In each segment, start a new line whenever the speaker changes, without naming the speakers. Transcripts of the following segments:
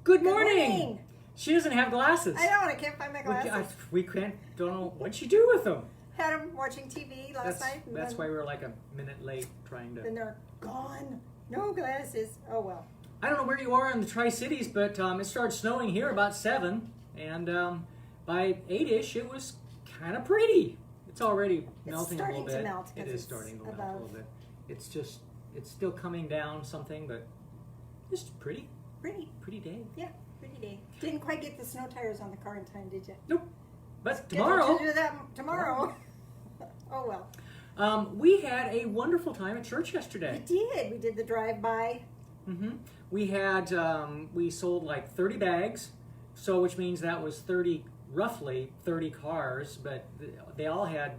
Good morning. She doesn't have glasses.
I don't. I can't find my glasses.
We can't. Don't know what she do with them.
Had them watching TV last night.
That's why we were like a minute late trying to.
Then they're gone. No glasses. Oh well.
I don't know where you are in the Tri-Cities, but it started snowing here about 7, and by 8-ish it was kind of pretty. It's already melting a little bit.
It's starting to melt.
It is starting to melt a little bit. It's still coming down something, but it's pretty. Pretty day.
Yeah, pretty day. Didn't quite get the snow tires on the car in time, did you?
Nope. But tomorrow.
To do that tomorrow. Oh well.
We had a wonderful time at church yesterday.
We did. We did the drive-by.
Mm-hmm. We had we sold like 30 bags, so which means that was roughly 30 cars, but they all had.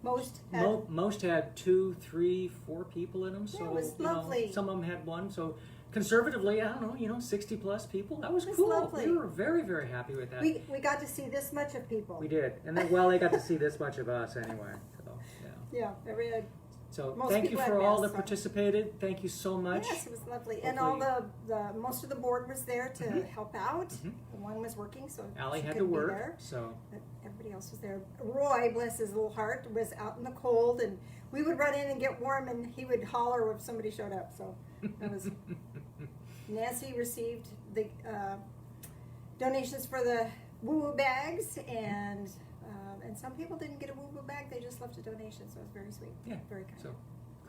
Most had 2, 3, 4 people in them. So
it was lovely.
Some of them had one. So conservatively, I don't know, 60 plus people. That was cool.
Lovely.
We were very, very happy with that.
We got to see this much of people.
We did, and they got to see this much of us anyway. So
yeah.
So thank you for all that participated. Thank you so much.
Yes, it was lovely. And all the most of the board was there to help out. One was working, so
Allie
she
had to
couldn't
work.
be there.
So
but everybody else was there. Roy, bless his little heart, was out in the cold, and we would run in and get warm, and he would holler if somebody showed up. So that was. Nancy received the donations for the woo-woo bags, and some people didn't get a woo-woo bag; they just left a donation. So it was very sweet.
Yeah,
very kind.
So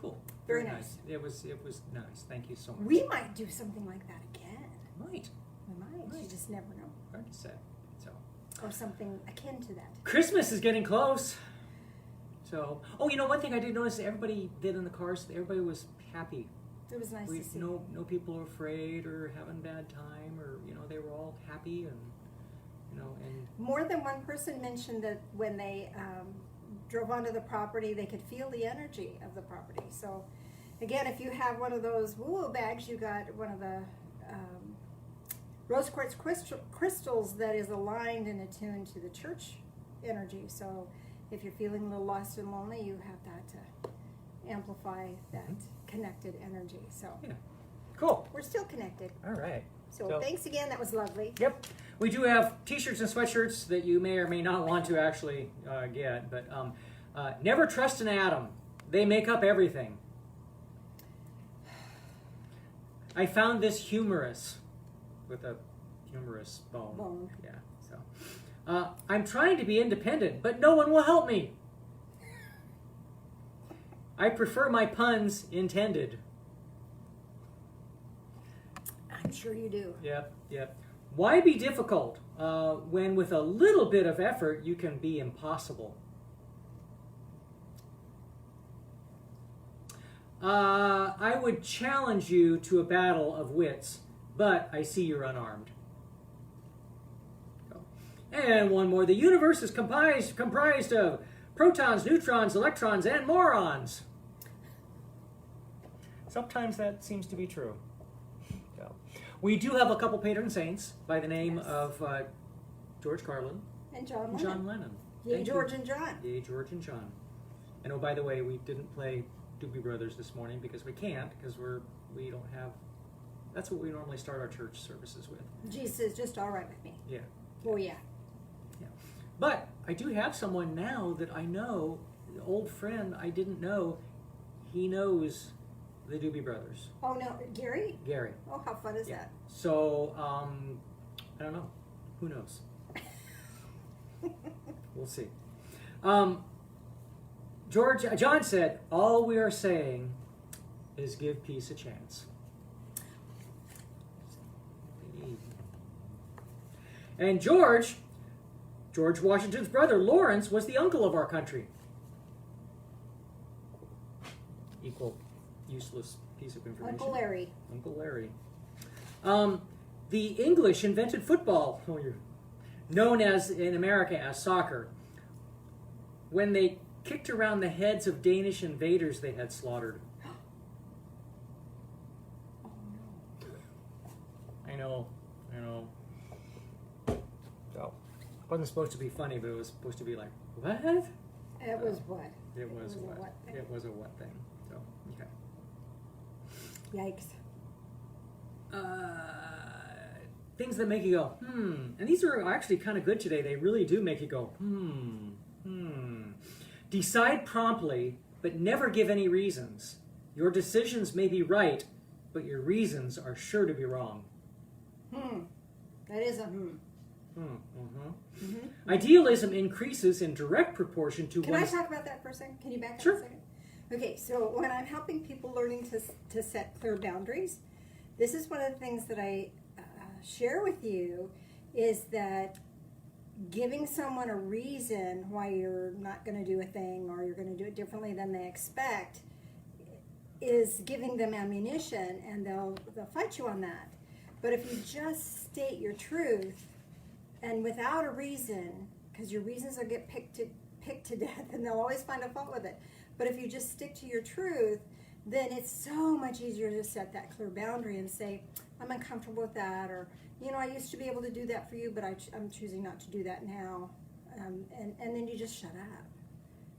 cool.
Very nice.
It was nice. Thank you so much.
We might do something like that again.
Might.
We might. You just never know.
Hard to say. So.
Or something akin to that.
Christmas is getting close. So, one thing I did notice everybody did in the cars. Everybody was happy.
It was nice to see.
No people were afraid or having a bad time, or they were all happy and. And
more than one person mentioned that when they drove onto the property, they could feel the energy of the property. So, again, if you have one of those woo-woo bags, you got one of the rose quartz crystals that is aligned and attuned to the church energy. So, if you're feeling a little lost and lonely, you have that to amplify that connected energy. So,
yeah, cool.
We're still connected.
All right.
So thanks again. That was lovely.
Yep. We do have T-shirts and sweatshirts that you may or may not want to actually get. But never trust an atom. They make up everything. I found this humorous with a humorous bone. Yeah. So I'm trying to be independent, but no one will help me. I prefer my puns intended.
I'm sure you do.
Yep. Why be difficult when with a little bit of effort you can be impossible? I would challenge you to a battle of wits, but I see you're unarmed. And one more. The universe is comprised of protons, neutrons, electrons, and morons. Sometimes that seems to be true. We do have a couple patron saints by the name of George Carlin
and John Lennon.
Yay,
George and John.
Yay, George and John. And oh, by the way, we didn't play Doobie Brothers this morning because we can't, because we don't have. That's what we normally start our church services with.
Jesus is just all right with me.
Yeah.
Oh yeah.
Yeah. But I do have someone now that I know, an old friend I didn't know. He knows the Doobie Brothers.
Oh no, Gary?
Gary.
Oh, how fun is that?
So, I don't know. Who knows? We'll see. John said, all we are saying is give peace a chance. And George Washington's brother, Lawrence, was the uncle of our country. Equal useless piece of information. Uncle Larry. The English invented football, known as in America as soccer, when they kicked around the heads of Danish invaders they had slaughtered.
Oh no.
I know. So, it wasn't supposed to be funny, but it was supposed to be like, what?
It was what?
It was a what thing. It was a what thing. So, okay.
Yikes.
things that make you go, And these are actually kind of good today. They really do make you go, Decide promptly, but never give any reasons. Your decisions may be right, but your reasons are sure to be wrong.
That is a
Idealism increases in direct proportion to
Can I talk about that for a second? Can you back up a second? Okay, so when I'm helping people learning to set clear boundaries, this is one of the things that I share with you, is that giving someone a reason why you're not going to do a thing or you're going to do it differently than they expect is giving them ammunition, and they'll fight you on that. But if you just state your truth and without a reason, because your reasons will get picked to death and they'll always find a fault with it. But if you just stick to your truth, then it's so much easier to set that clear boundary and say, I'm uncomfortable with that, or, I used to be able to do that for you, but I'm choosing not to do that now. And then you just shut up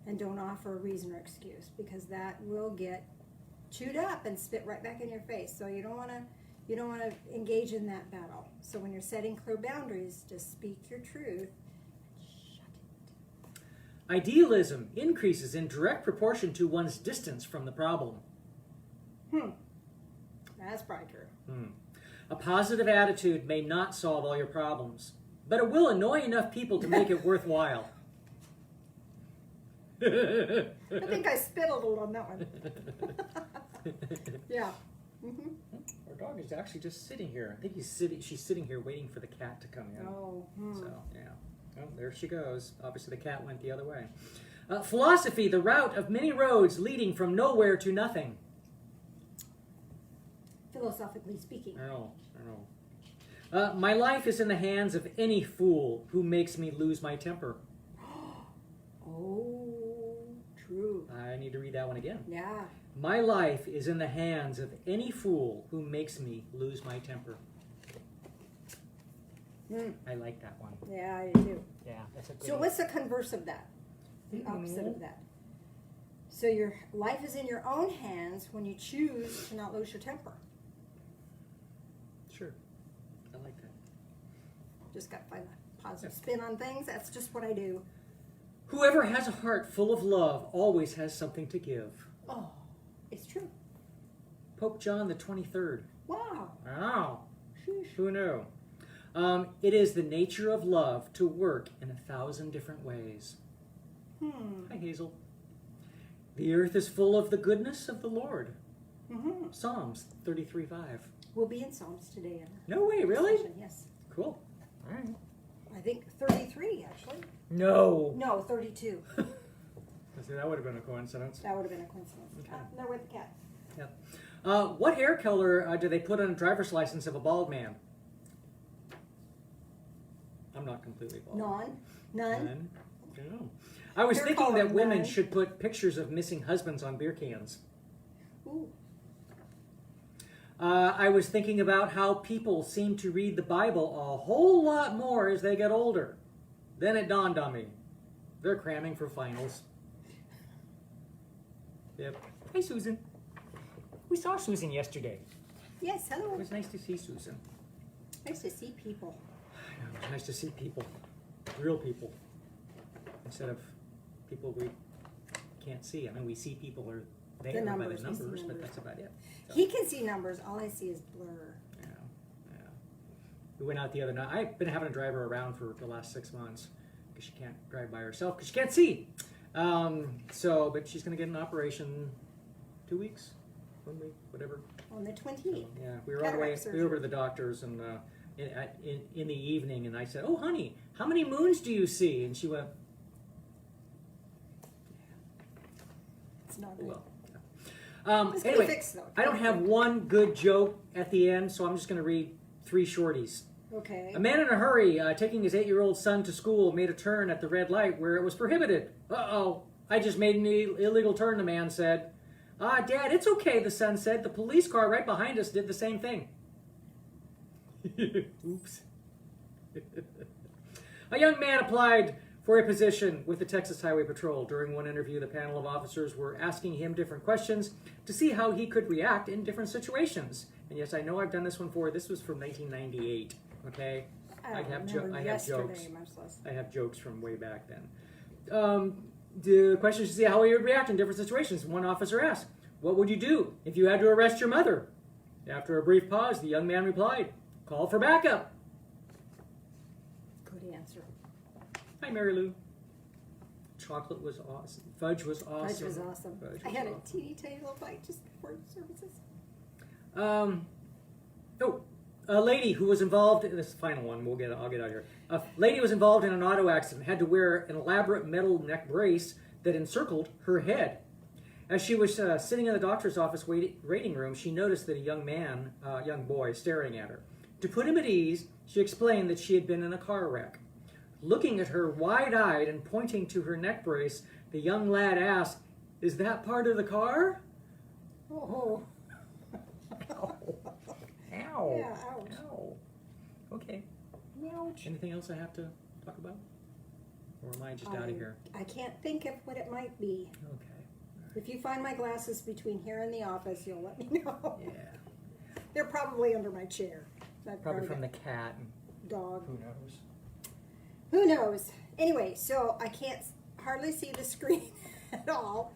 and don't offer a reason or excuse, because that will get chewed up and spit right back in your face. So you don't want to engage in that battle. So when you're setting clear boundaries, just speak your truth. Shut it.
Idealism increases in direct proportion to one's distance from the problem.
That's probably true.
A positive attitude may not solve all your problems, but it will annoy enough people to make it worthwhile.
I think I spit a little on that one. Yeah.
Our dog is actually just sitting here. I think she's sitting here waiting for the cat to come in. So, yeah. Oh, there she goes. Obviously the cat went the other way. Philosophy, the route of many roads leading from nowhere to nothing.
Philosophically speaking.
I know. My life is in the hands of any fool who makes me lose my temper.
Oh, true.
I need to read that one again.
Yeah.
My life is in the hands of any fool who makes me lose my temper. I like that one.
Yeah, I do too.
Yeah, that's a good
So
one.
what's the converse of that? The opposite of that. So your life is in your own hands when you choose to not lose your temper.
Sure. I like that.
Just got to find a positive spin on things. That's just what I do.
Whoever has a heart full of love always has something to give.
Oh, it's true.
Pope John the 23rd.
Wow.
Wow.
Sheesh.
Who knew? It is the nature of love to work in 1,000 different ways. Hi, Hazel. The earth is full of the goodness of the Lord. Psalms 33:5.
We'll be in Psalms today.
No way, really?
Yes.
Cool. All right.
I think 33, actually.
No.
No, 32.
See, that would have been a coincidence.
That would have been a coincidence.
Okay.
They're with the cat.
Yep. What hair color do they put on a driver's license of a bald man? I'm not completely bald.
None.
None? No. I was
Hair
thinking
color,
that women
none.
should put pictures of missing husbands on beer cans.
Ooh.
I was thinking about how people seem to read the Bible a whole lot more as they get older. Then it dawned on me. They're cramming for finals. Yep. Hey, Susan. We saw Susan yesterday.
Yes, hello.
It was nice to see Susan.
Nice to see people.
I know, it was nice to see people. Real people. Instead of people we can't see. I mean, we see people are there by the
numbers,
numbers, but that's about it. So,
He can see numbers. All I see is blur.
yeah. We went out the other night. I've been having to drive her around for the last 6 months because she can't drive by herself because she can't see. But she's going to get an operation 2 weeks, 1 week, whatever.
On the 28th.
So, yeah, we were on the way. We were over to the doctor's and in the evening, and I said, "Oh, honey, how many moons do you see?" And she went,
It's not good.
"Well."
It's gonna
Anyway,
fix, though.
I don't have one good joke at the end, so I'm just going to read 3 shorties.
Okay.
A man in a hurry, taking his 8-year-old son to school, made a turn at the red light where it was prohibited. Uh-oh, I just made an illegal turn, the man said. Dad, it's okay, the son said. The police car right behind us did the same thing. Oops. A young man applied for a position with the Texas Highway Patrol. During one interview, the panel of officers were asking him different questions to see how he could react in different situations. And yes, I know I've done this one before. This was from 1998. Okay,
I
have
remember
jokes.
much less.
I have jokes from way back then. The question is to see how you would react in different situations. One officer asked, "What would you do if you had to arrest your mother?" After a brief pause, the young man replied, "Call for backup."
Good answer.
Hi, Mary Lou. Chocolate was awesome. Fudge was awesome.
Fudge was awesome. I had a teeny tiny little bite just before services.
A lady who was involved in this final one. I'll get out of here. A lady was involved in an auto accident, had to wear an elaborate metal neck brace that encircled her head. As she was sitting in the doctor's office waiting room, she noticed that a young boy, staring at her. To put him at ease, she explained that she had been in a car wreck. Looking at her wide-eyed and pointing to her neck brace, the young lad asked, "Is that part of the car?"
Oh.
Ow.
Yeah, ouch.
Ow. Okay.
Ouch.
Anything else I have to talk about? Or am I just out of here?
I can't think of what it might be.
Okay.
If you find my glasses between here and the office, you'll let me know.
Yeah.
They're probably under my chair.
Probably from the cat and
dog.
who knows.
Who knows? Anyway, so I can't hardly see the screen at all.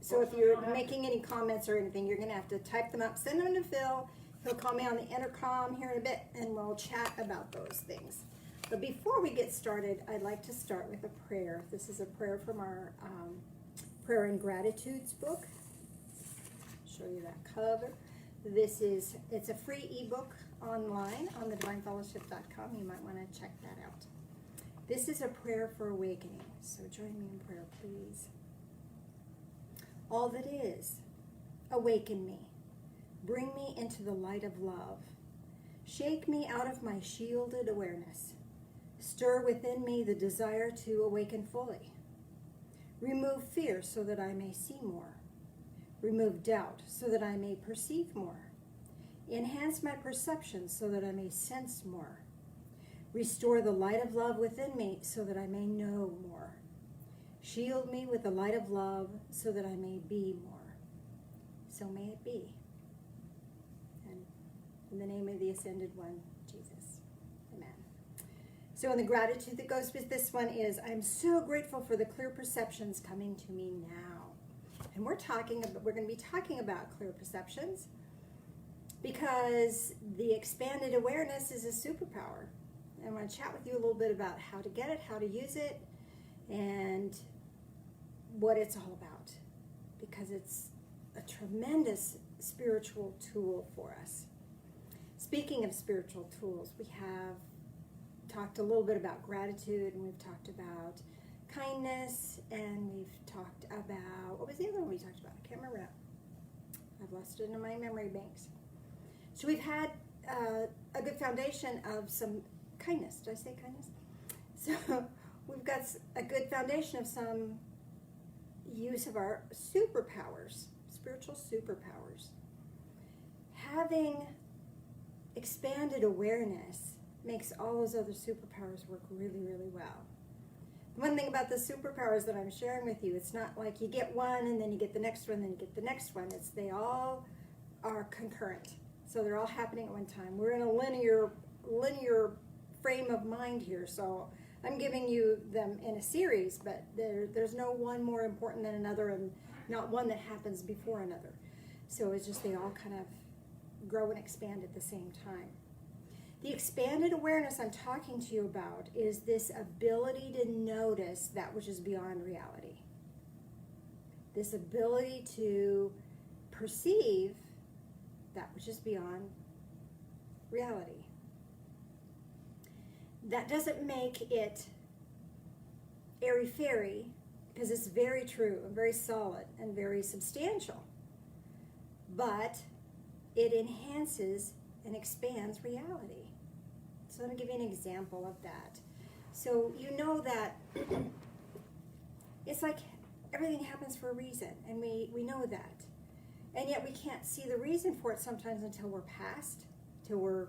So if you're making any comments or anything, you're going to have to type them up, send them to Phil. He'll call me on the intercom here in a bit, and we'll chat about those things. But before we get started, I'd like to start with a prayer. This is a prayer from our Prayer and Gratitudes book. Show you that cover. It's a free ebook online on the divinefellowship.com. You might want to check that out. This is a prayer for awakening, so join me in prayer, please. All that is, awaken me. Bring me into the light of love. Shake me out of my shielded awareness. Stir within me the desire to awaken fully. Remove fear so that I may see more. Remove doubt so that I may perceive more. Enhance my perception so that I may sense more. Restore the light of love within me so that I may know more. Shield me with the light of love so that I may be more. So may it be. And in the name of the Ascended One, Jesus. Amen. So in the gratitude that goes with this one is, I'm so grateful for the clear perceptions coming to me now. And we're going to be talking about clear perceptions because the expanded awareness is a superpower. And I want to chat with you a little bit about how to get it, how to use it, and what it's all about. Because it's a tremendous spiritual tool for us. Speaking of spiritual tools, we have talked a little bit about gratitude, and we've talked about kindness, and we've talked about, what was the other one we talked about? I can't remember now. I've lost it in my memory banks. So we've had a good foundation of some kindness. Did I say kindness? So we've got a good foundation of some use of our superpowers, spiritual superpowers. Having expanded awareness makes all those other superpowers work really, really well. One thing about the superpowers that I'm sharing with you, it's not like you get one and then you get the next one, then you get the next one. They all are concurrent. So they're all happening at one time. We're in a linear frame of mind here. So I'm giving you them in a series, but there's no one more important than another and not one that happens before another. So it's just they all kind of grow and expand at the same time. The expanded awareness I'm talking to you about is this ability to notice that which is beyond reality. This ability to perceive that which is beyond reality. That doesn't make it airy-fairy, because it's very true and very solid and very substantial. But it enhances and expands reality. So I'm going to give you an example of that. So you know that it's like everything happens for a reason, and we know that. And yet we can't see the reason for it sometimes until we're past, till we're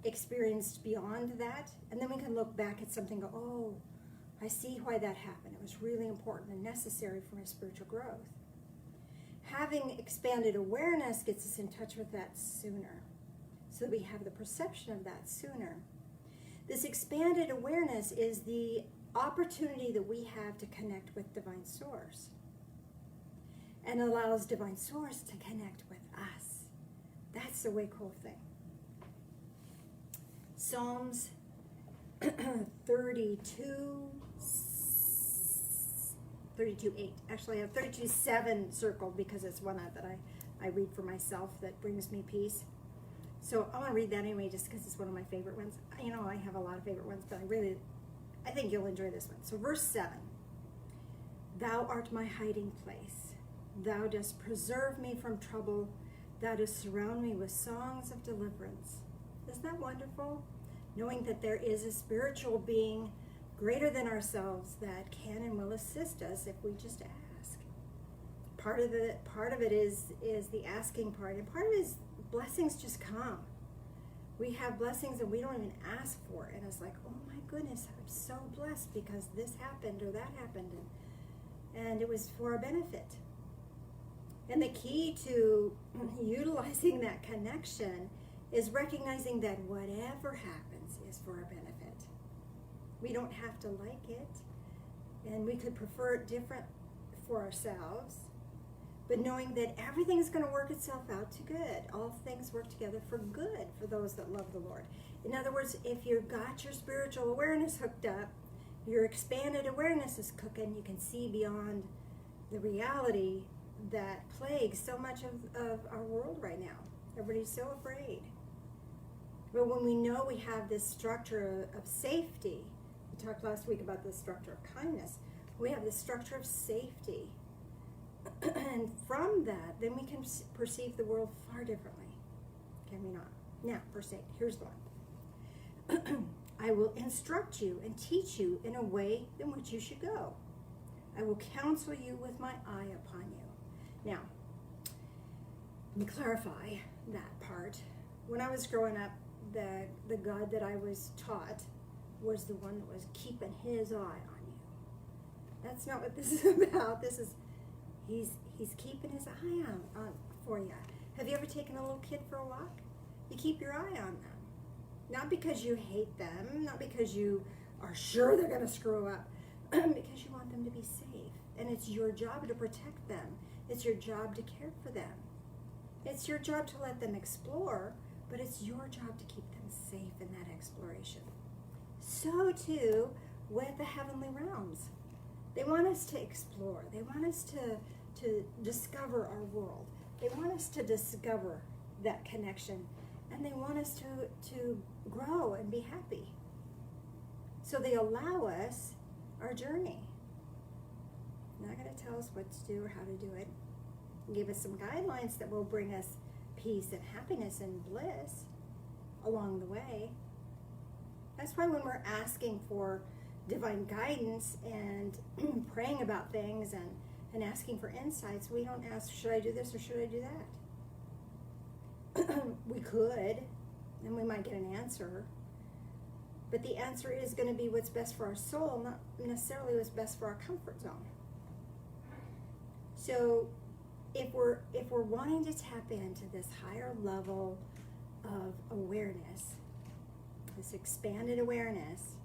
experienced beyond that. And then we can look back at something and go, oh, I see why that happened. It was really important and necessary for my spiritual growth. Having expanded awareness gets us in touch with that sooner, so so that we have the perception of that sooner. This expanded awareness is the opportunity that we have to connect with Divine Source, and allows Divine Source to connect with us. That's a way cool thing. Psalms 32:8. Actually, I have 32:7 circled because it's one that I read for myself that brings me peace. So I want to read that anyway just because it's one of my favorite ones. You know, I have a lot of favorite ones, but I think you'll enjoy this one. So verse 7. Thou art my hiding place. Thou dost preserve me from trouble. Thou dost surround me with songs of deliverance. Isn't that wonderful? Knowing that there is a spiritual being greater than ourselves that can and will assist us if we just ask. Part of it is the asking part, and part of it is blessings just come. We have blessings and we don't even ask for it, and it's like, oh my goodness, I'm so blessed because this happened or that happened, and it was for our benefit. And the key to utilizing that connection is recognizing that whatever happens is for our benefit. We don't have to like it, and we could prefer it different for ourselves, but knowing that everything is going to work itself out to good. All things work together for good for those that love the Lord. In other words, if you've got your spiritual awareness hooked up, your expanded awareness is cooking, you can see beyond the reality that plagues so much of our world right now. Everybody's so afraid. But when we know we have this structure of safety, we talked last week about the structure of kindness, we have this structure of safety. And from that, then we can perceive the world far differently. Can we not? Now, verse 8, here's the one. I will instruct you and teach you in a way in which you should go. I will counsel you with my eye upon you. Now, let me clarify that part. When I was growing up, the God that I was taught was the one that was keeping his eye on you. That's not what this is about. This is, he's keeping his eye on for you. Have you ever taken a little kid for a walk? You keep your eye on them. Not because you hate them, not because you are sure they're going to screw up, because you want them to be safe. And it's your job to protect them. It's your job to care for them. It's your job to let them explore, but it's your job to keep them safe in that exploration. So too with the heavenly realms. They want us to explore. They want us to discover our world. They want us to discover that connection. And they want us to grow and be happy. So they allow us our journey. They're not going to tell us what to do or how to do it. They give us some guidelines that will bring us peace and happiness and bliss along the way. That's why when we're asking for divine guidance and praying about things and asking for insights, we don't ask, should I do this or should I do that? We could, and we might get an answer, but the answer is going to be what's best for our soul, not necessarily what's best for our comfort zone. So if we're wanting to tap into this higher level of awareness, this expanded awareness,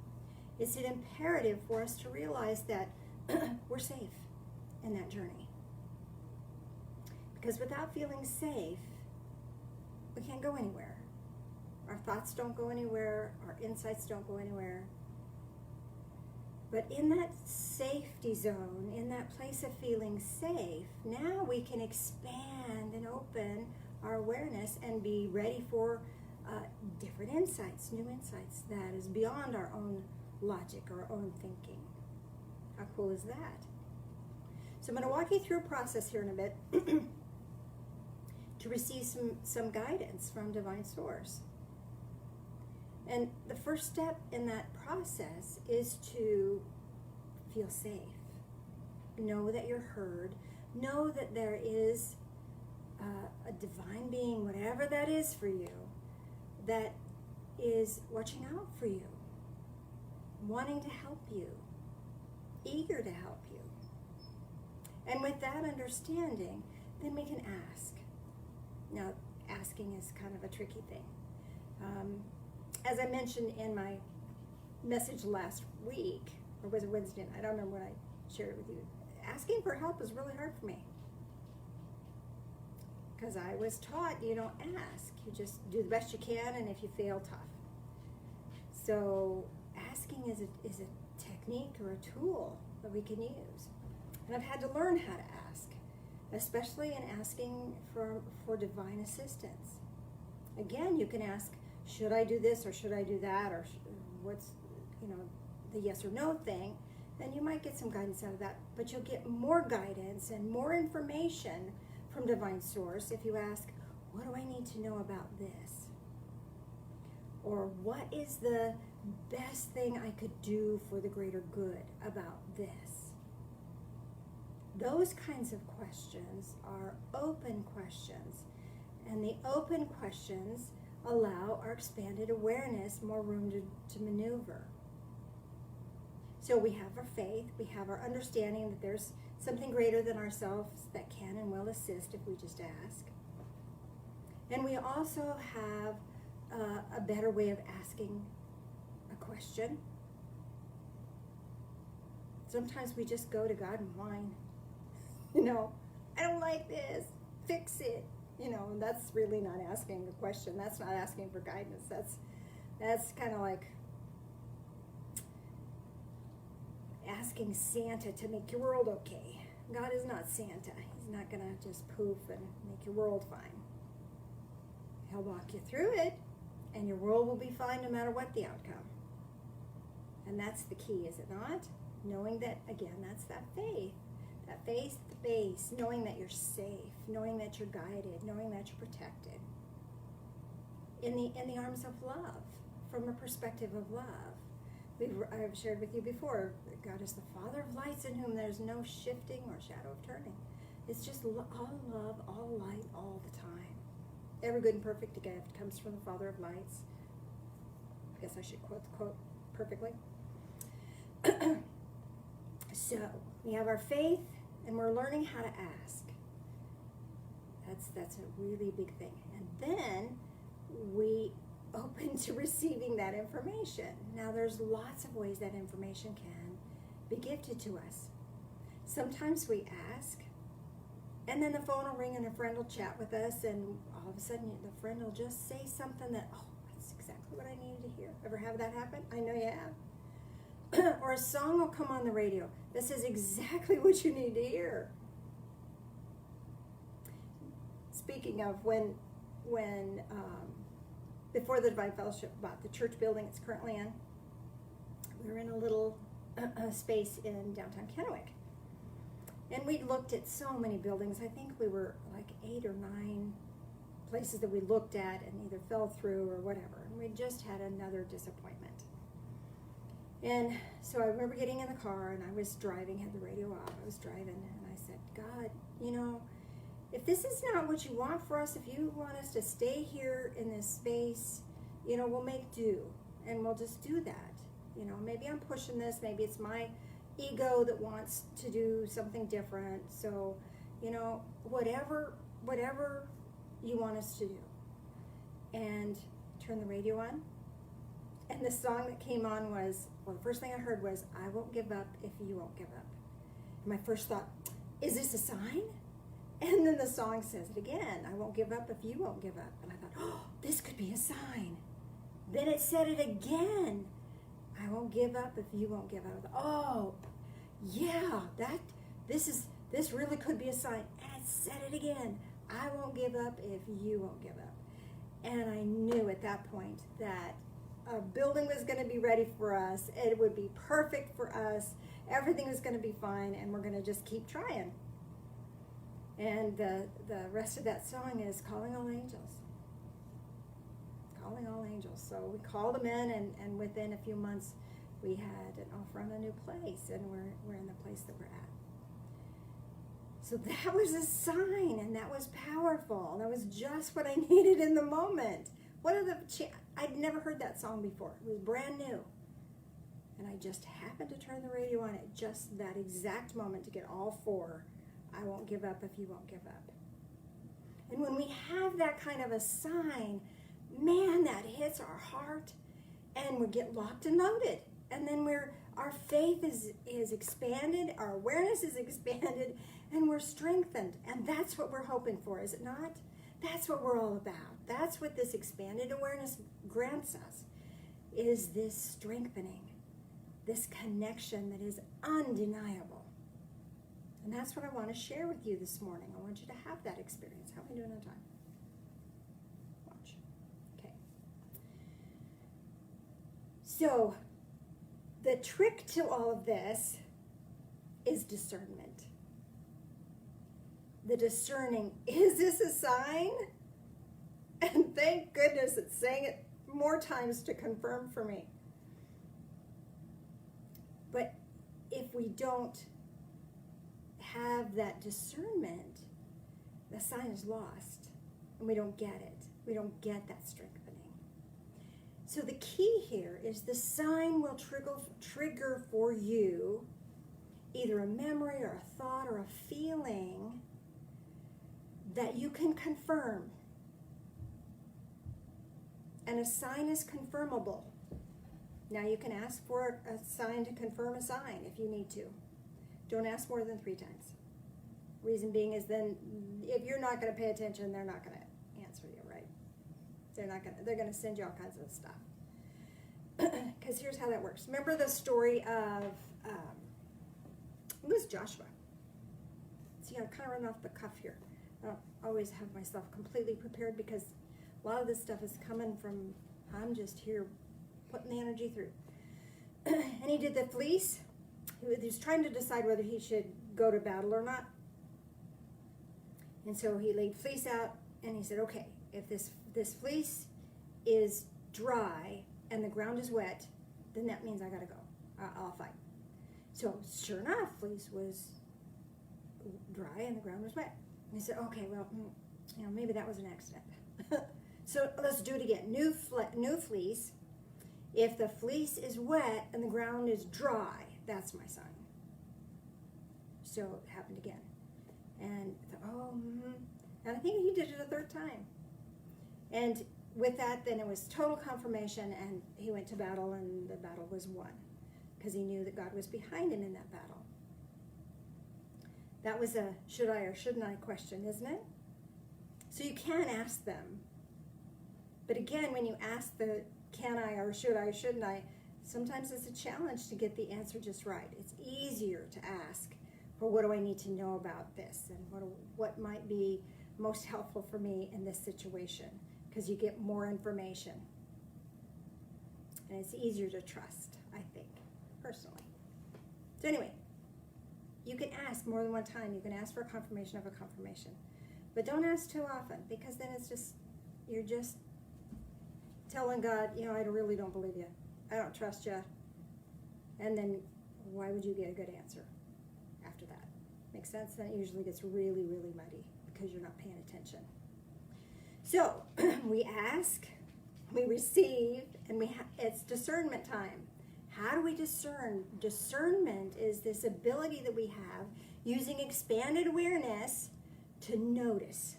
it's an imperative for us to realize that we're safe in that journey. Because without feeling safe, we can't go anywhere. Our thoughts don't go anywhere. Our insights don't go anywhere. But in that safety zone, in that place of feeling safe, now we can expand and open our awareness and be ready for different insights, new insights that is beyond our own logic or our own thinking. How cool is that? So I'm going to walk you through a process here in a bit to receive some guidance from Divine Source. And the first step in that process is to feel safe. Know that you're heard. Know that there is a divine being, whatever that is for you, that is watching out for you, wanting to help you, eager to help you. And with that understanding, then we can ask. Now, asking is kind of a tricky thing. As I mentioned in my message last week, or was it Wednesday night? I don't remember when I shared it with you. Asking for help is really hard for me. Because I was taught you don't ask. You just do the best you can, and if you fail, tough. So asking is a technique or a tool that we can use. And I've had to learn how to ask, especially in asking for divine assistance. Again, you can ask, should I do this or should I do that, or what's, the yes or no thing, then you might get some guidance out of that. But you'll get more guidance and more information from divine source if you ask, what do I need to know about this? Or what is the best thing I could do for the greater good about this? Those kinds of questions are open questions. And the open questions allow our expanded awareness more room to maneuver. So we have our faith, we have our understanding that there's something greater than ourselves that can and will assist if we just ask. And we also have a better way of asking a question. Sometimes we just go to God and whine. I don't like this, fix it. That's really not asking a question. That's not asking for guidance. That's kind of like asking Santa to make your world okay. God is not Santa. He's not going to just poof and make your world fine. He'll walk you through it, and your world will be fine no matter what the outcome. And that's the key, is it not? Knowing that, again, that's that faith. That faith base, knowing that you're safe, knowing that you're guided, knowing that you're protected. In the arms of love, from a perspective of love. I've shared with you before, that God is the Father of lights in whom there's no shifting or shadow of turning. It's just all love, all light, all the time. Every good and perfect gift comes from the Father of lights. I guess I should quote the quote perfectly. So, we have our faith, and we're learning how to ask. That's a really big thing. And then we open to receiving that information. Now, there's lots of ways that information can be gifted to us. Sometimes we ask, and then the phone will ring and a friend will chat with us, and all of a sudden the friend will just say something that, oh, that's exactly what I needed to hear. Ever have that happen? I know you have. Or a song will come on the radio that says exactly what you need to hear. Speaking of when before the Divine Fellowship bought the church building it's currently in, we were in a little space in downtown Kennewick. And we looked at so many buildings. I think we were like 8 or 9 places that we looked at and either fell through or whatever. And we just had another disappointment. And so I remember getting in the car and I was driving, had the radio off. I was driving and I said, God, if this is not what you want for us, if you want us to stay here in this space, we'll make do and we'll just do that. Maybe I'm pushing this, maybe it's my ego that wants to do something different. So, whatever you want us to do. And turn the radio on. And the song that came on was, the first thing I heard was, I won't give up if you won't give up. And my first thought, is this a sign? And then the song says it again, I won't give up if you won't give up. And I thought, oh, this could be a sign. Then it said it again, I won't give up if you won't give up. I thought, oh, yeah, this really could be a sign. And it said it again, I won't give up if you won't give up. And I knew at that point that a building was going to be ready for us. It would be perfect for us. Everything was going to be fine, and we're going to just keep trying. And the rest of that song is Calling All Angels. Calling All Angels. So we called them in, and within a few months, we had an offer on a new place, and we're in the place that we're at. So that was a sign, and that was powerful. That was just what I needed in the moment. I'd never heard that song before. It was brand new. And I just happened to turn the radio on at just that exact moment to get all 4. I won't give up if you won't give up. And when we have that kind of a sign, man, that hits our heart, and we get locked and loaded. And then our faith is expanded, our awareness is expanded, and we're strengthened. And that's what we're hoping for, is it not? That's what we're all about. That's what this expanded awareness grants us, is this strengthening, this connection that is undeniable. And that's what I want to share with you this morning. I want you to have that experience. How am I doing on time? Watch. Okay. So, the trick to all of this is discernment. The discerning, is this a sign? And thank goodness it's saying it more times to confirm for me. But if we don't have that discernment, the sign is lost, and we don't get it. We don't get that strengthening. So the key here is the sign will trigger for you either a memory or a thought or a feeling that you can confirm. And a sign is confirmable. Now you can ask for a sign to confirm a sign if you need to. Don't ask more than 3 times. Reason being is then if you're not going to pay attention, they're not going to answer you, right? They're going to send you all kinds of stuff. Because here's how that works. Remember the story of, it was Joshua. See, I kind of run off the cuff here. I don't always have myself completely prepared because a lot of this stuff is coming from, I'm just here putting the energy through. And he did the fleece. He was trying to decide whether he should go to battle or not. And so he laid fleece out and he said, okay, if this fleece is dry and the ground is wet, then that means I gotta go. I'll fight. So sure enough, fleece was dry and the ground was wet. And he said, okay, well, maybe that was an accident. So let's do it again. New fleece. If the fleece is wet and the ground is dry, that's my sign. So it happened again. And I thought, and I think he did it a 3rd time. And with that, then it was total confirmation, and he went to battle, and the battle was won because he knew that God was behind him in that battle. That was a should I or shouldn't I question, isn't it? So you can ask them. But again, when you ask the can I or shouldn't I, sometimes it's a challenge to get the answer just right. It's easier to ask for what do I need to know about this and what might be most helpful for me in this situation, because you get more information. And it's easier to trust, I think, personally. So anyway, you can ask more than one time. You can ask for a confirmation of a confirmation. But don't ask too often, because then you're just telling God, I really don't believe you. I don't trust you. And then why would you get a good answer after that? Makes sense? Then it usually gets really, really muddy because you're not paying attention. So we ask, we receive, and it's discernment time. How do we discern? Discernment is this ability that we have using expanded awareness to notice.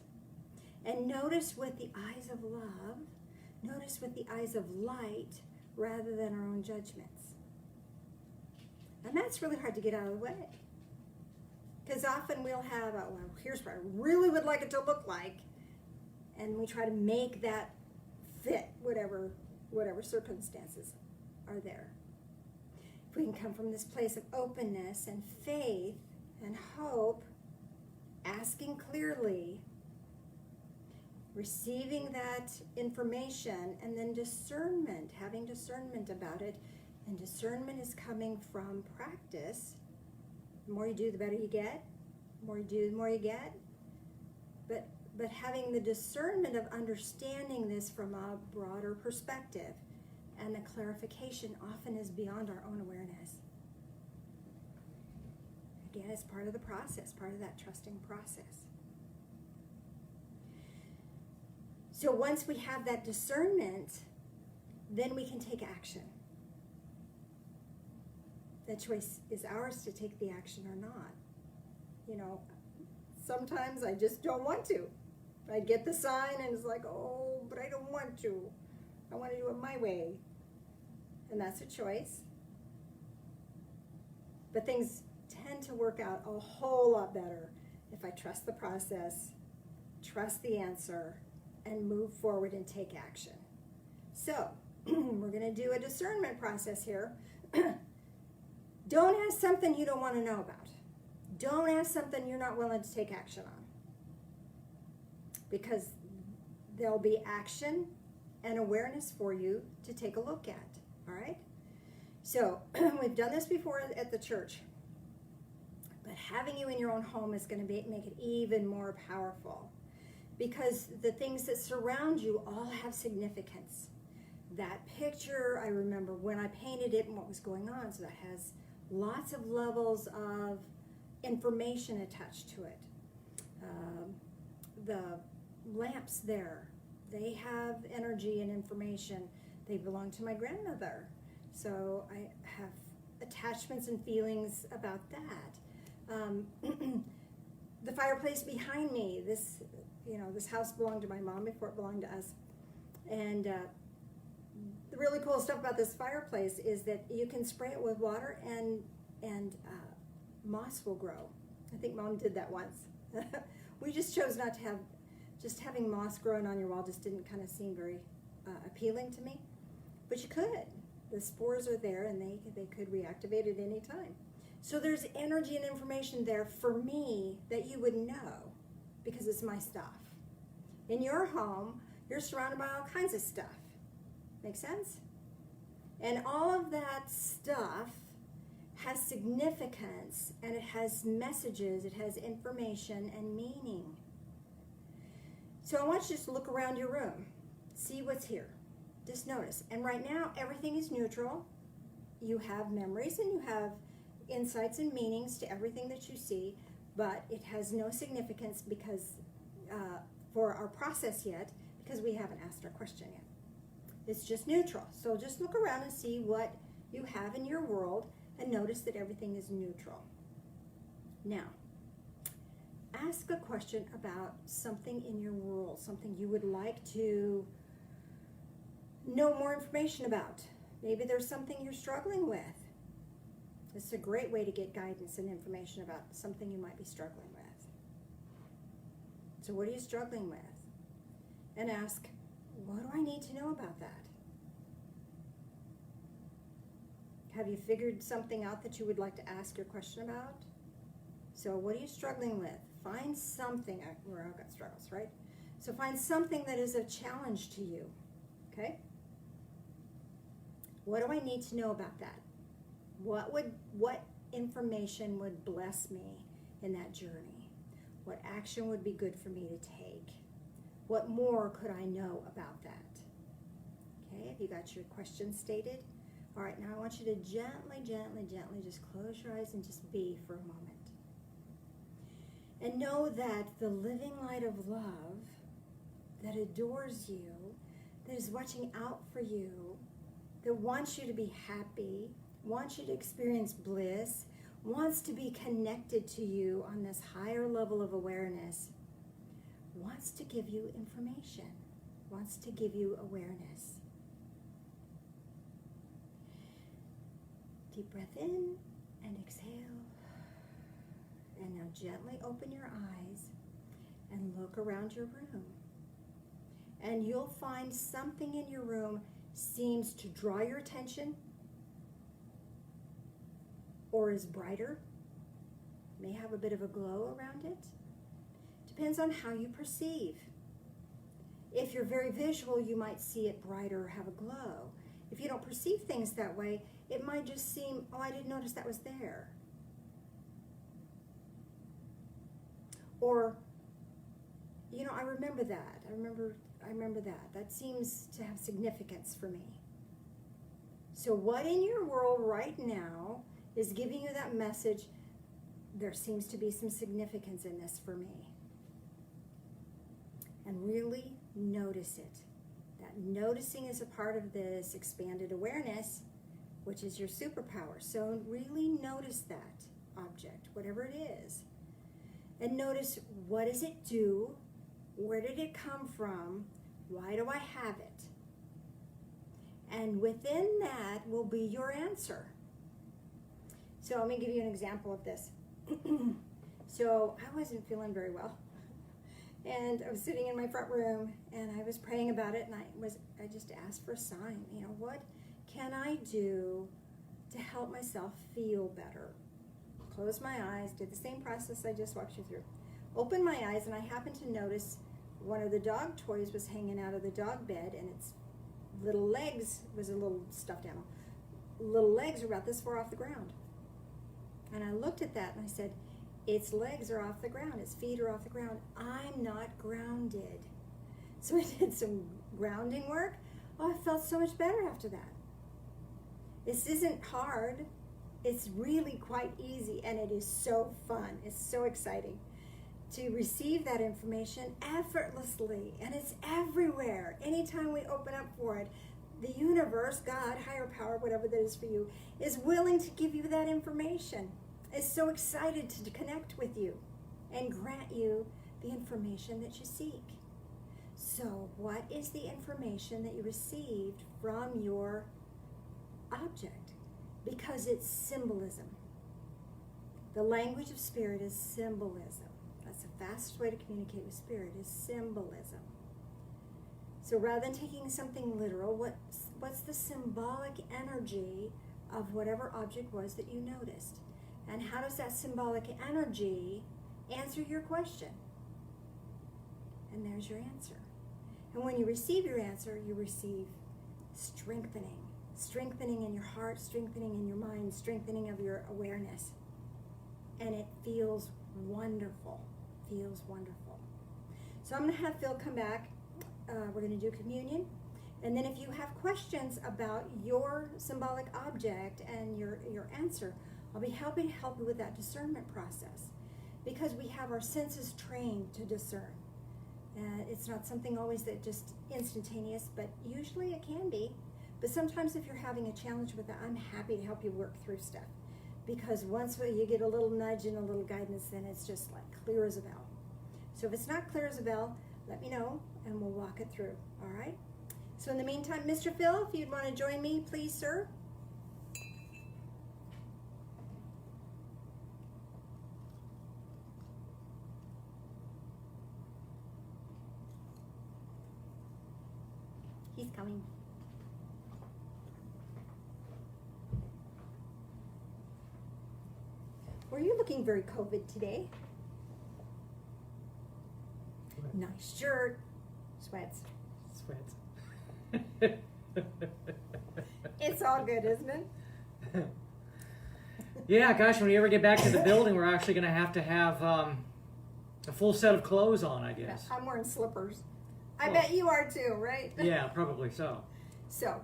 And notice with the eyes of love, notice with the eyes of light rather than our own judgments. And that's really hard to get out of the way. Because often we'll have, here's what I really would like it to look like. And we try to make that fit whatever circumstances are there. If we can come from this place of openness and faith and hope, asking clearly, receiving that information, and then discernment, having discernment about it. And discernment is coming from practice. The more you do, the better you get. The more you do, the more you get. But having the discernment of understanding this from a broader perspective, and the clarification often is beyond our own awareness. Again, it's part of the process, part of that trusting process. So once we have that discernment, then we can take action. The choice is ours to take the action or not. Sometimes I just don't want to. I get the sign and it's like, oh, but I don't want to. I want to do it my way. And that's a choice. But things tend to work out a whole lot better if I trust the process, trust the answer, and move forward and take action. So, we're going to do a discernment process here. Don't ask something you don't want to know about. Don't ask something you're not willing to take action on. Because there'll be action and awareness for you to take a look at. All right? So, we've done this before at the church. But having you in your own home is going to make it even more powerful. Because the things that surround you all have significance. That picture, I remember when I painted it and what was going on. So that has lots of levels of information attached to it. The lamps there, they have energy and information. They belong to my grandmother. So I have attachments and feelings about that. The fireplace behind me, this house belonged to my mom before it belonged to us. And the really cool stuff about this fireplace is that you can spray it with water and moss will grow. I think Mom did that once. We just chose not to have, just having moss growing on your wall just didn't kind of seem very appealing to me. But you could. The spores are there and they could reactivate at any time. So there's energy and information there for me that you would know because it's my stuff. In your home, you're surrounded by all kinds of stuff. Make sense? And all of that stuff has significance and it has messages, it has information and meaning. So I want you to just look around your room, see what's here. Just notice. And right now, everything is neutral. You have memories and you have insights and meanings to everything that you see, but it has no significance because for our process yet, because we haven't asked our question yet. It's just neutral. So just look around and see what you have in your world and notice that everything is neutral. Now, ask a question about something in your world, something you would like to know more information about. Maybe there's something you're struggling with. This is a great way to get guidance and information about something you might be struggling with. So what are you struggling with? And ask, what do I need to know about that? Have you figured something out that you would like to ask your question about? So what are you struggling with? Find something. We're all got struggles, right? So find something that is a challenge to you. Okay? What do I need to know about that? What information would bless me in that journey? What action would be good for me to take? What more could I know about that? Okay, have you got your question stated? All right, now I want you to gently just close your eyes and just be for a moment. And know that the living light of love that adores you, that is watching out for you, that wants you to be happy, wants you to experience bliss, wants to be connected to you on this higher level of awareness, wants to give you information, wants to give you awareness. Deep breath in and exhale. And now gently open your eyes and look around your room. And you'll find something in your room seems to draw your attention or is brighter, may have a bit of a glow around it. Depends on how you perceive. If you're very visual, you might see it brighter or have a glow. If you don't perceive things that way, it might just seem, oh, I didn't notice that was there. Or, you know, I remember that. I remember that. That seems to have significance for me. So what in your world right now is giving you that message, there seems to be some significance in this for me? And really notice it. That noticing is a part of this expanded awareness, which is your superpower. So really notice that object, whatever it is. And notice, what does it do? Where did it come from? Why do I have it? And within that will be your answer. So let me give you an example of this. So I wasn't feeling very well. And I was sitting in my front room and I was praying about it, and I just asked for a sign. You know, what can I do to help myself feel better? Closed my eyes, did the same process I just walked you through. Opened my eyes, and I happened to notice one of the dog toys was hanging out of the dog bed, and its little legs, was a little stuffed animal, little legs were about this far off the ground. And I looked at that and I said, its legs are off the ground, its feet are off the ground. I'm not grounded. So I did some grounding work. Oh, I felt so much better after that. This isn't hard. It's really quite easy, and it is so fun. It's so exciting to receive that information effortlessly, and it's everywhere. Anytime we open up for it, the universe, God, higher power, whatever that is for you, is willing to give you that information. Is so excited to connect with you and grant you the information that you seek. So what is the information that you received from your object? Because it's symbolism. The language of spirit is symbolism. That's the fastest way to communicate with spirit, is symbolism. So rather than taking something literal, what's the symbolic energy of whatever object was that you noticed? And how does that symbolic energy answer your question? And there's your answer. And when you receive your answer, you receive strengthening. Strengthening in your heart, strengthening in your mind, strengthening of your awareness. And it feels wonderful. Feels wonderful. So I'm going to have Phil come back. We're going to do communion. And then if you have questions about your symbolic object and your answer, I'll be happy to help you with that discernment process, because we have our senses trained to discern. It's not something always that just instantaneous, but usually it can be. But sometimes if you're having a challenge with that, I'm happy to help you work through stuff. Because once you get a little nudge and a little guidance, then it's just like clear as a bell. So if it's not clear as a bell, let me know and we'll walk it through, all right? So in the meantime, Mr. Phil, if you'd want to join me, please, sir. He's coming. Were you looking very COVID today? Nice shirt. Sweats. It's all good, isn't it?
Yeah, gosh, when we ever get back to the building, we're actually going to have a full set of clothes on, I guess.
I'm wearing slippers. I bet you are too, right?
Yeah, probably so.
So,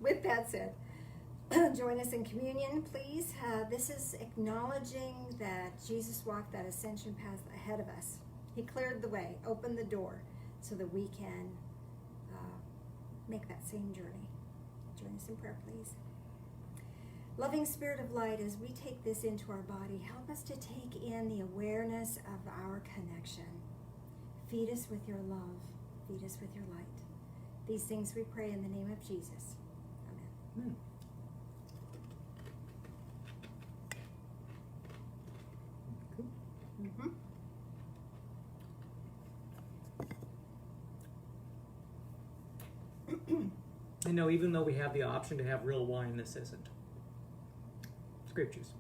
with that said, join us in communion, please. This is acknowledging that Jesus walked that ascension path ahead of us. He cleared the way, opened the door, so that we can make that same journey. Join us in prayer, please. Loving Spirit of Light, as we take this into our body, help us to take in the awareness of our connection. Feed us with your love. Feed us with your light. These things we pray in the name of Jesus. Amen. Mm-hmm.
I know, even though we have the option to have real wine, this isn't. It's grape juice.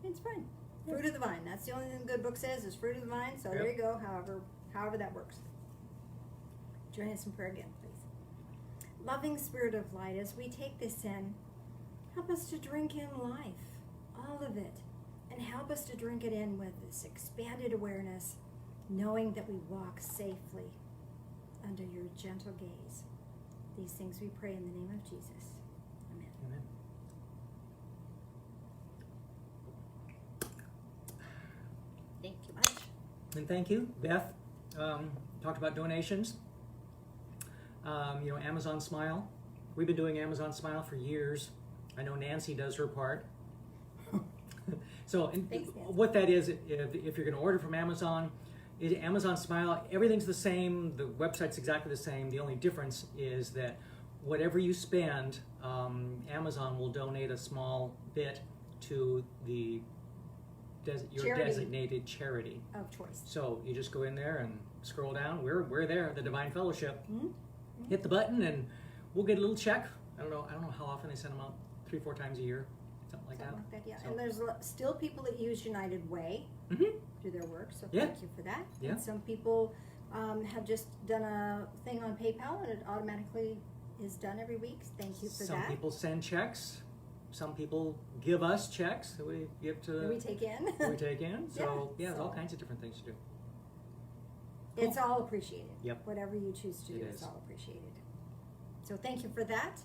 It's fine. Fruit of the vine. That's the only thing the good book says is fruit of the vine. So there you go. However that works. Join us in prayer again, please. Loving Spirit of Light, as we take this in, help us to drink in life, all of it, and help us to drink it in with this expanded awareness, knowing that we walk safely under your gentle gaze. These things we pray in the name of Jesus. Amen.
Amen.
Thank you much.
And thank you, Beth. Talked about donations. Amazon Smile. We've been doing Amazon Smile for years. I know Nancy does her part. So
Thanks, Nancy.
what that is, if you're going to order from Amazon, Amazon Smile, everything's the same. The website's exactly the same. The only difference is that whatever you spend, Amazon will donate a small bit to your
Charity.
designated charity
Of choice.
So you just go in there and scroll down. We're there, the Divine Fellowship.
Mm-hmm.
Hit the button, and we'll get a little check. I don't know how often they send them out. 3-4 times a year, something like that.
Yeah.
So.
And there's still people that use United Way
Mm-hmm.
do their work, so
Yeah.
thank you for that.
Yeah.
And some people have just done a thing on PayPal, and it automatically is done every week. Thank you for
Some
that.
people send checks. Some people give us checks that we give to
That we take in.
that we take in. So there's all
so-
kinds of different things to do.
It's all appreciated.
Yep.
Whatever you choose to do,
It
it's
is.
all appreciated. So thank you for that.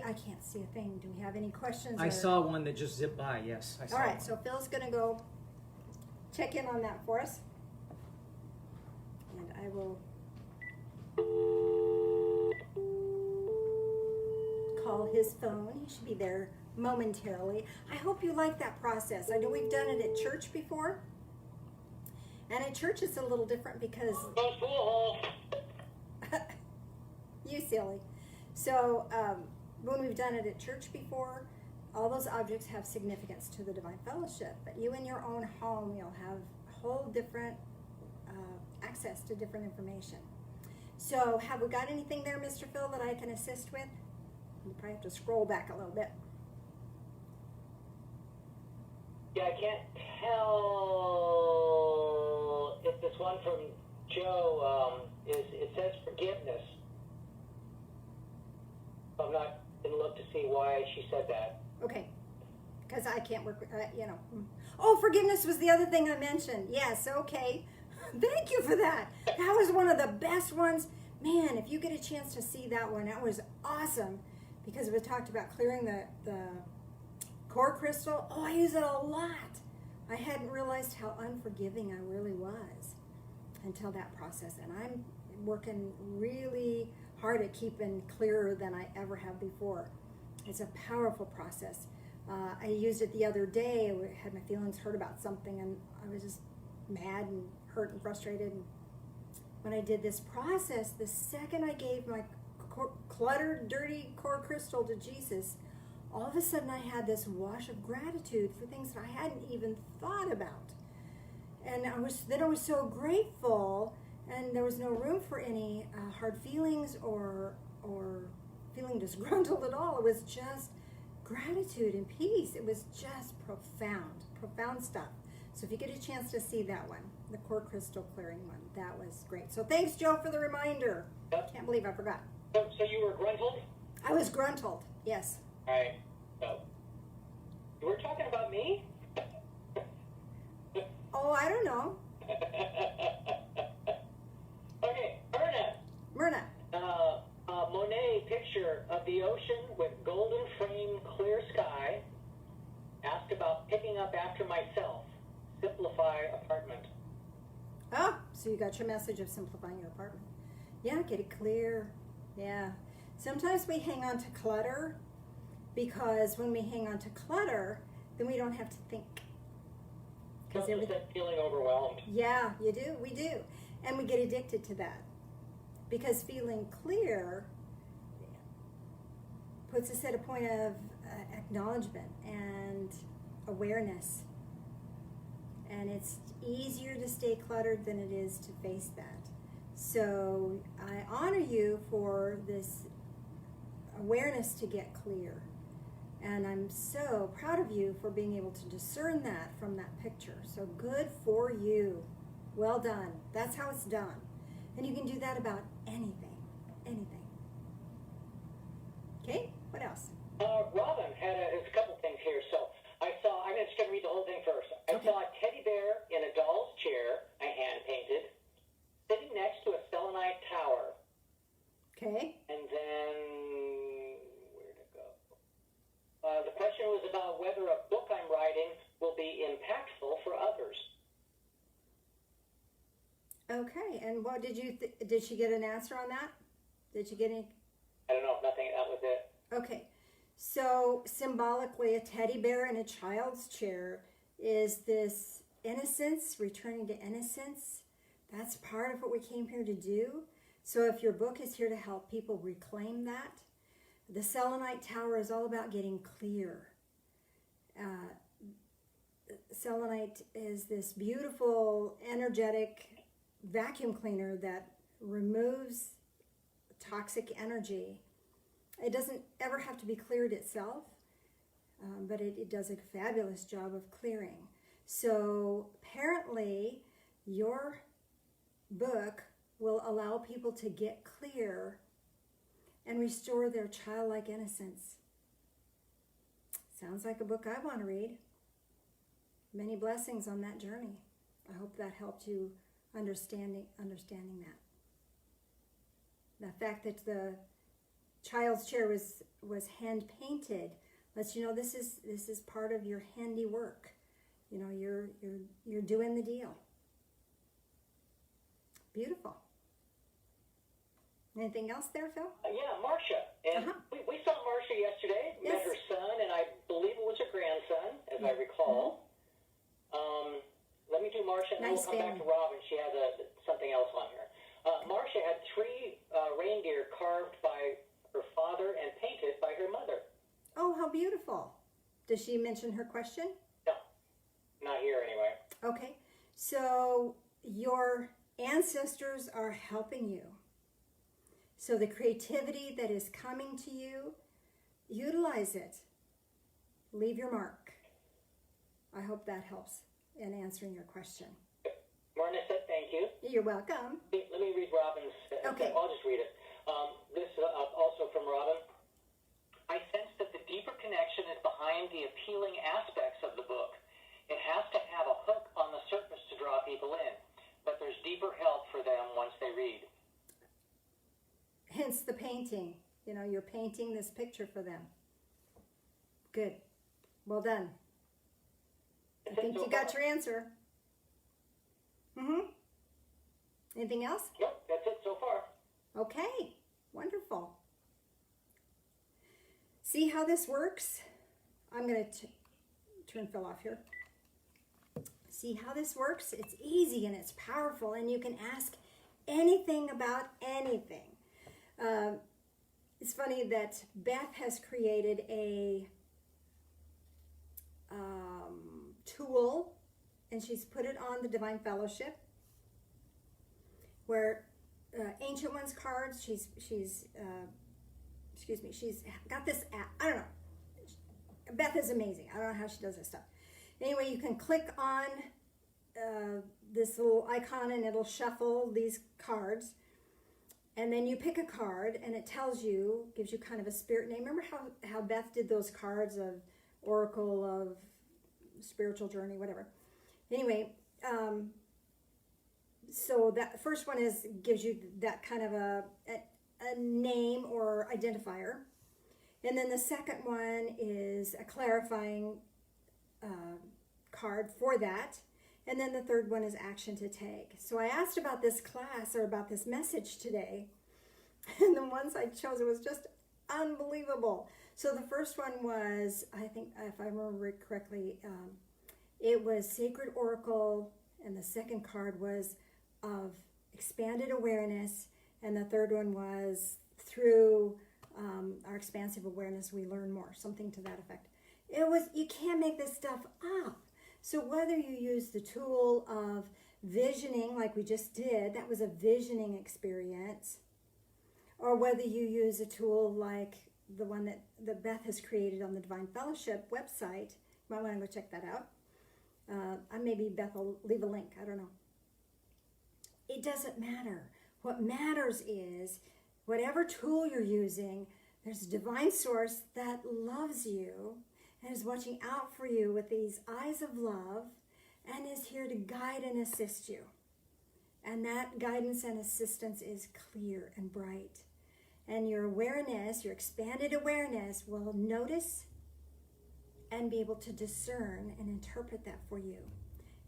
I can't see a thing. Do we have any questions?
I saw one that just zipped by. Yes, I saw.
All right,
one.
so Phil's gonna go check in on that for us. And I will call his phone. He should be there momentarily. I hope you like that process. I know we've done it at church before. And at church it's a little different because you silly. So when we've done it at church before, all those objects have significance to the Divine Fellowship. But you in your own home, you'll have a whole different access to different information. So have we got anything there, Mr. Phil, that I can assist with? You probably have to scroll back a little bit.
Yeah, I can't tell if this one from Joe it says forgiveness. I'm not going to look to see why she said that.
Okay, because I can't work with, Oh, forgiveness was the other thing I mentioned. Yes, okay. Thank you for that. That was one of the best ones. Man, if you get a chance to see that one, that was awesome because we talked about clearing the core crystal. Oh, I use it a lot. I hadn't realized how unforgiving I really was until that process. And I'm working really hard at keeping clearer than I ever have before. It's a powerful process. I used it the other day. I had my feelings hurt about something, and I was just mad and hurt and frustrated. And when I did this process, the second I gave my cluttered, dirty core crystal to Jesus, all of a sudden I had this wash of gratitude for things that I hadn't even thought about. And I was so grateful, and there was no room for any hard feelings or feeling disgruntled at all. It was just gratitude and peace. It was just profound stuff. So if you get a chance to see that one, the core crystal clearing one, that was great. So thanks, Joe, for the reminder.
Yep.
Can't believe I forgot.
So you were gruntled?
I was gruntled, yes.
All right. So you were talking about me?
Oh, I don't know.
Okay,
Myrna.
Monet picture of the ocean with golden frame, clear sky. Asked about picking up after myself. Simplify apartment.
Oh, so you got your message of simplifying your apartment. Yeah, get it clear. Yeah. Sometimes we hang on to clutter because when we hang on to clutter, then we don't have to think.
Because everything feeling overwhelmed.
Yeah, you do. We do. And we get addicted to that. Because feeling clear puts us at a point of acknowledgement and awareness. And it's easier to stay cluttered than it is to face that. So I honor you for this awareness to get clear. And I'm so proud of you for being able to discern that from that picture. So good for you. Well done. That's how it's done. And you can do that about anything. Anything. Okay? What else?
Robin had there's a couple things here. So I'm just going to read the whole thing first. I saw a teddy bear in a doll's chair, I hand painted, sitting next to a selenite tower.
Okay.
And then, where'd it go? The question was about whether a book I'm writing will be impactful for others.
Okay. And what did she get an answer on that? Did she get any?
I don't know, nothing, that was it.
Okay. So symbolically, a teddy bear in a child's chair is this innocence, returning to innocence. That's part of what we came here to do. So if your book is here to help people reclaim that, the selenite tower is all about getting clear. Selenite is this beautiful, energetic vacuum cleaner that removes toxic energy. It doesn't ever have to be cleared itself, but it does a fabulous job of clearing. So apparently your book will allow people to get clear and restore their childlike innocence. Sounds like a book I want to read. Many blessings on that journey. I hope that helped you understanding that. The fact that the child's chair was hand painted lets you know this is part of your handiwork. You know, you're doing the deal. Beautiful. Anything else there, Phil?
Yeah, Marcia. And we saw Marcia yesterday.
Yes.
Met her son, and I believe it was her grandson, as I recall. Let me do Marcia, and
Nice
then we'll come back to Robin. She has something else on here. Marcia had 3 reindeer carved by her father and painted by her mother.
Oh, how beautiful. Does she mention her question?
No, not here anyway.
Okay. So your ancestors are helping you. So the creativity that is coming to you, utilize it. Leave your mark. I hope that helps in answering your question.
Marna said thank you.
You're welcome.
Let me read Robin's.
Okay.
I'll just read it. This also from Robin. I sense that the deeper connection is behind the appealing aspects of the book. It has to have a hook on the surface to draw people in, but there's deeper help for them once they read.
Hence the painting. You know, you're painting this picture for them. Good. Well done. I think you got your answer. Anything else?
Yep, that's it so far.
Okay, wonderful. See how this works? I'm going to turn Phil off here. See how this works? It's easy and it's powerful, and you can ask anything about anything. It's funny that Beth has created a tool, and she's put it on the Divine Fellowship, where Ancient Ones cards, she's got this app. I don't know. Beth is amazing. I don't know how she does this stuff. Anyway, you can click on this little icon, and it'll shuffle these cards. And then you pick a card, and it tells you, gives you kind of a spirit name. Remember how Beth did those cards of Oracle of Spiritual Journey, whatever. Anyway, so that first one gives you that kind of a name or identifier. And then the second one is a clarifying card for that. And then the third one is action to take. So I asked about this class or about this message today. And the ones I chose, it was just unbelievable. So the first one was, I think, if I remember it correctly, it was Sacred Oracle. And the second card was of expanded awareness. And the third one was through our expansive awareness, we learn more. Something to that effect. You can't make this stuff up. So whether you use the tool of visioning, like we just did, that was a visioning experience, or whether you use a tool like the one that Beth has created on the Divine Fellowship website, you might want to go check that out. Maybe Beth will leave a link, I don't know. It doesn't matter. What matters is, whatever tool you're using, there's a divine source that loves you and is watching out for you with these eyes of love and is here to guide and assist you. And that guidance and assistance is clear and bright. And your awareness, your expanded awareness, will notice and be able to discern and interpret that for you,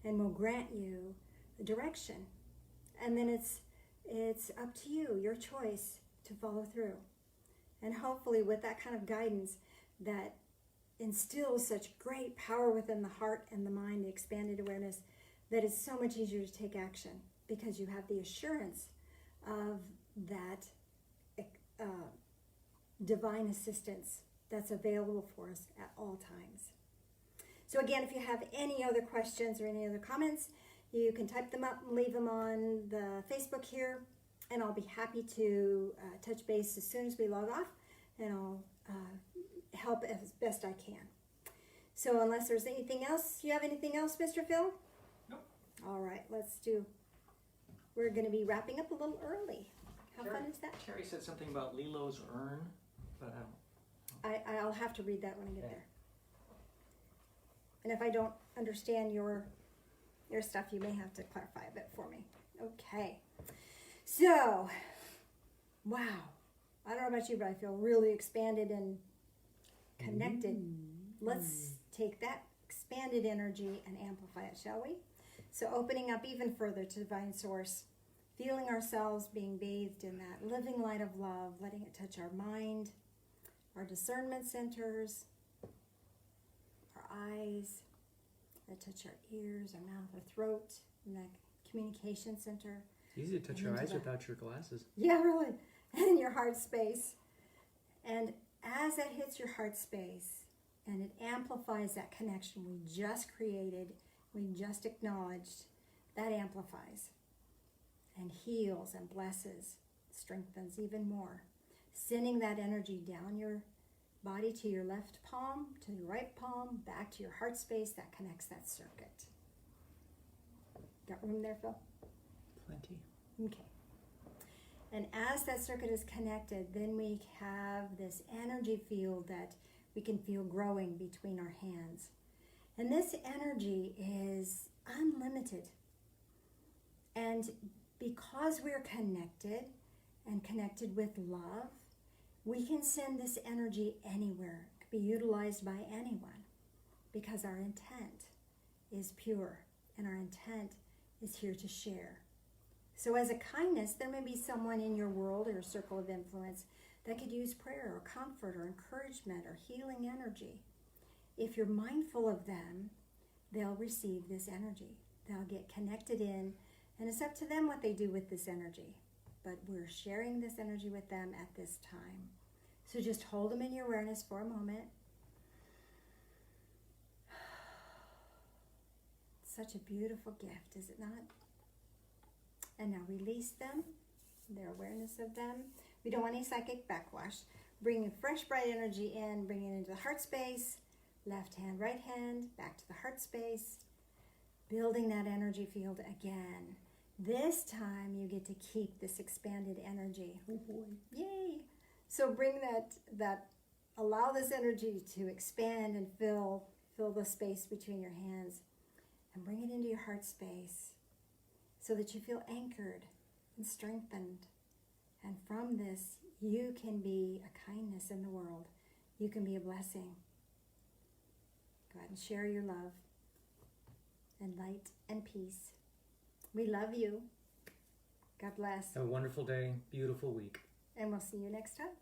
and will grant you the direction. And then it's up to you, your choice, to follow through. And hopefully with that kind of guidance that instills such great power within the heart and the mind, the expanded awareness, that it's so much easier to take action because you have the assurance of that divine assistance that's available for us at all times. So again, if you have any other questions or any other comments, you can type them up and leave them on the Facebook here, and I'll be happy to touch base as soon as we log off, and I'll help as best I can. So unless there's anything else, you have anything else, Mr. Phil?
Nope.
All right, we're going to be wrapping up a little early. How fun is that?
Terry said something about Lilo's urn, but
I'll have to read that when I get there. And if I don't understand your stuff, you may have to clarify a bit for me. Okay. So, wow. I don't know about you, but I feel really expanded and connected. Let's take that expanded energy and amplify it, shall we? So opening up even further to Divine Source, feeling ourselves being bathed in that living light of love, letting it touch our mind, our discernment centers, our eyes, that touch our ears, our mouth, our throat, and that communication center.
it's easy to touch your eyes without your glasses.
Yeah, really. And your heart space. And as that hits your heart space and it amplifies that connection we just created, we just acknowledged, that amplifies and heals and blesses, strengthens even more. Sending that energy down your body to your left palm, to your right palm, back to your heart space that connects that circuit. Got room there, Phil?
Plenty.
Okay. And as that circuit is connected, then we have this energy field that we can feel growing between our hands. And this energy is unlimited. And because we're connected and connected with love, we can send this energy anywhere. It could be utilized by anyone because our intent is pure and our intent is here to share. So as a kindness, there may be someone in your world or circle of influence that could use prayer or comfort or encouragement or healing energy. If you're mindful of them, they'll receive this energy. They'll get connected in, and it's up to them what they do with this energy. But we're sharing this energy with them at this time. So just hold them in your awareness for a moment. Such a beautiful gift, is it not? And now release them, their awareness of them. We don't want any psychic backwash. Bringing fresh, bright energy in, bringing it into the heart space. Left hand, right hand, back to the heart space. Building that energy field again. This time you get to keep this expanded energy. Oh boy. Yay! So bring that allow this energy to expand and fill the space between your hands. And bring it into your heart space so that you feel anchored and strengthened. And from this, you can be a kindness in the world. You can be a blessing. Go ahead and share your love and light and peace. We love you. God bless.
Have a wonderful day, beautiful week.
And we'll see you next time.